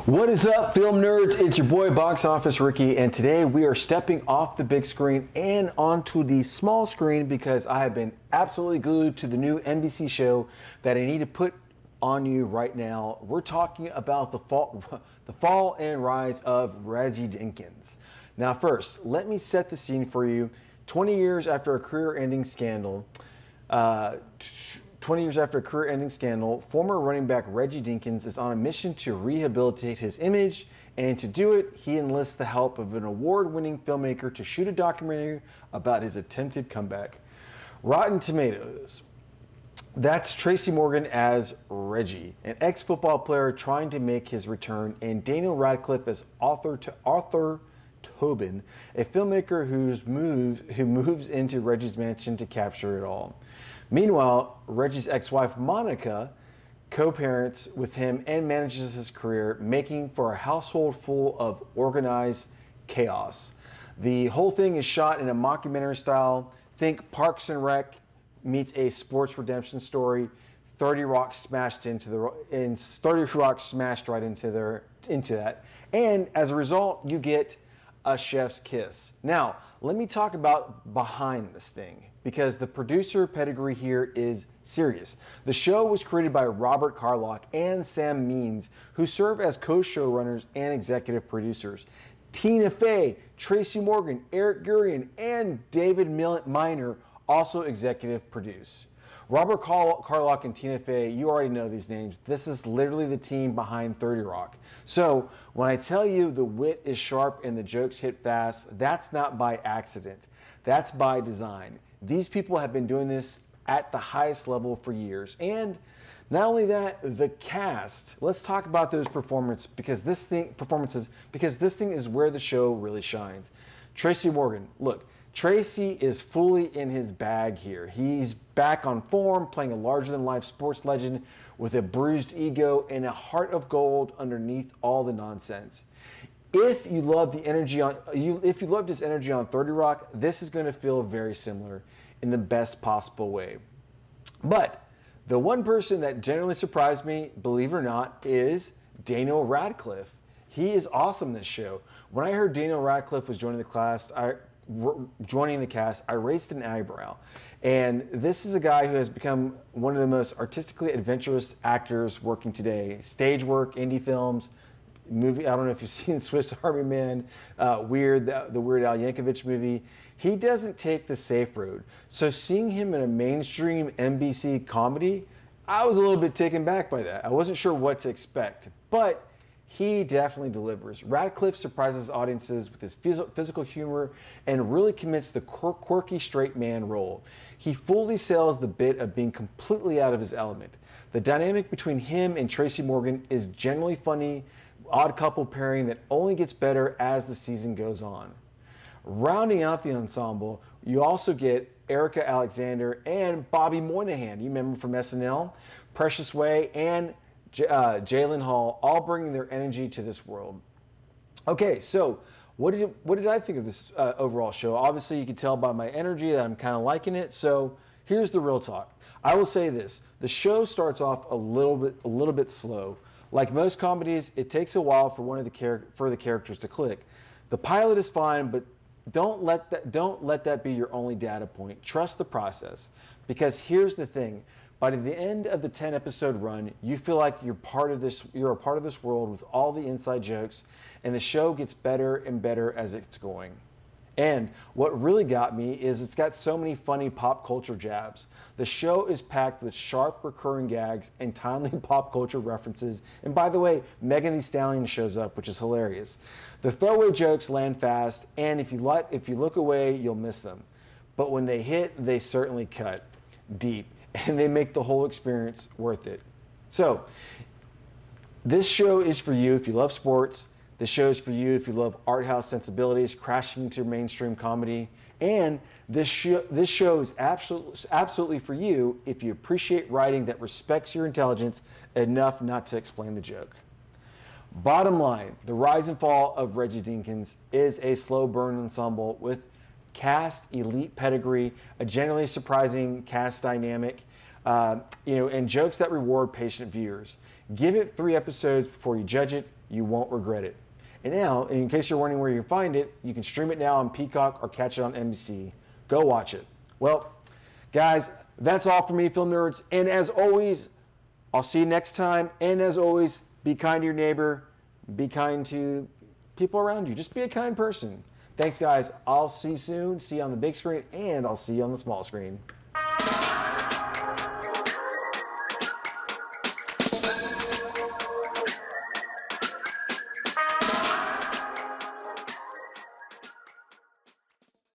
What is up, film nerds? It's your boy Box Office Ricky, and today we are stepping off the big screen and onto the small screen because I have been absolutely glued to the new NBC show that I need to put on you right now. We're talking about the fall and rise of Reggie Dinkins. Now, first, let me set the scene for you. 20 years after a career-ending scandal, former running back Reggie Dinkins is on a mission to rehabilitate his image, and to do it, he enlists the help of an award-winning filmmaker to shoot a documentary about his attempted comeback. Rotten Tomatoes. That's Tracy Morgan as Reggie, an ex-football player trying to make his return, and Daniel Radcliffe as Arthur Tobin, a filmmaker who moves into Reggie's mansion to capture it all. Meanwhile, Reggie's ex-wife Monica co-parents with him and manages his career, making for a household full of organized chaos. The whole thing is shot in a mockumentary style. Think Parks and Rec meets a sports redemption story. 30 Rock smashed right into that. And as a result, you get a chef's kiss. Now, let me talk about behind this thing, because the producer pedigree here is serious. The show was created by Robert Carlock and Sam Means, who serve as co-showrunners and executive producers. Tina Fey, Tracy Morgan, Eric Gurian, and David Miner also executive produce. Robert Carlock and Tina Fey, you already know these names. This is literally the team behind 30 Rock. So when I tell you the wit is sharp and the jokes hit fast, that's not by accident. That's by design. These people have been doing this at the highest level for years. And not only that, the cast. Let's talk about those performances because this thing is where the show really shines. Tracy Morgan, look, Tracy is fully in his bag here. He's back on form, playing a larger-than-life sports legend with a bruised ego and a heart of gold underneath all the nonsense. If you loved his energy on 30 Rock, this is going to feel very similar in the best possible way. But the one person that genuinely surprised me, believe it or not, is Daniel Radcliffe. He is awesome this show. When I heard Daniel Radcliffe was joining the cast, I raised an eyebrow. And this is a guy who has become one of the most artistically adventurous actors working today. Stage work, indie films, movie. I don't know if you've seen Swiss Army Man, the Weird Al Yankovic movie. He doesn't take the safe road. So seeing him in a mainstream NBC comedy, I was a little bit taken back by that. I wasn't sure what to expect, but he definitely delivers. Radcliffe surprises audiences with his physical humor and really commits the quirky straight man role. He fully sells the bit of being completely out of his element. The dynamic between him and Tracy Morgan is generally funny, odd couple pairing that only gets better as the season goes on. Rounding out the ensemble, you also get Erica Alexander and Bobby Moynihan. You remember from SNL? Precious Way and Jalen Hall, all bringing their energy to this world. Okay, so what did I think of this overall show? Obviously, you can tell by my energy that I'm kind of liking it. So here's the real talk. I will say this: the show starts off a little bit slow. Like most comedies, it takes a while for the characters to click. The pilot is fine, but don't let that be your only data point. Trust the process, because here's the thing. By the end of the 10-episode run, you feel like you're a part of this world with all the inside jokes, and the show gets better and better as it's going. And what really got me is it's got so many funny pop culture jabs. The show is packed with sharp recurring gags and timely pop culture references. And by the way, Megan Thee Stallion shows up, which is hilarious. The throwaway jokes land fast, and if you look away, you'll miss them. But when they hit, they certainly cut deep, and they make the whole experience worth it. So, this show is for you if you love sports. This show is for you if you love art house sensibilities crashing into mainstream comedy. And this show is absolutely for you if you appreciate writing that respects your intelligence enough not to explain the joke. Bottom line, the rise and fall of Reggie Dinkins is a slow burn ensemble with cast elite pedigree, a generally surprising cast dynamic, and jokes that reward patient viewers. Give it 3 episodes before you judge it. You won't regret it. And now, in case you're wondering where you can find it, you can stream it now on Peacock or catch it on NBC. Go watch it. Well, guys, that's all for me, film nerds. And as always, I'll see you next time. And as always, be kind to your neighbor. Be kind to people around you. Just be a kind person. Thanks, guys. I'll see you soon. See you on the big screen, and I'll see you on the small screen.